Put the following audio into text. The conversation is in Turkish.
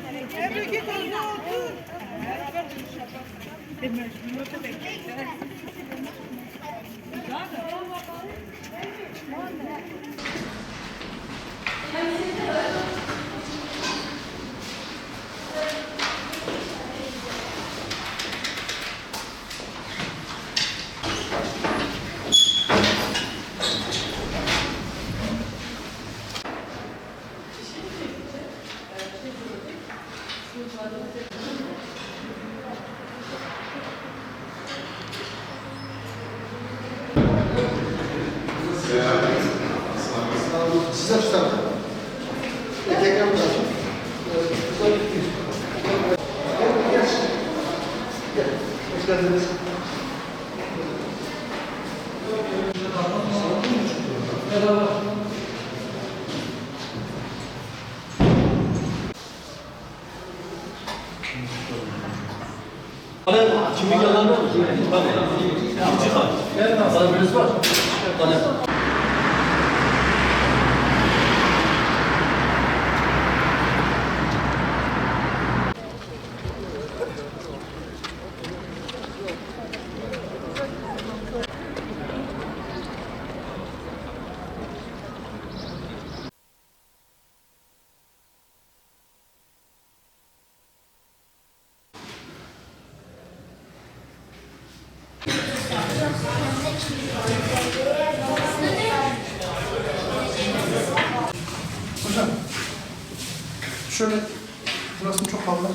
Tebrik ederim. Otur. Size tutalım. Tekrar tutalım. Gel. Hoş geldiniz. Merhaba. Kimlik alanı var mı? Tabii. Çıkar. Bana birisi var. Bana. Hocam, şöyle, burası çok fazla.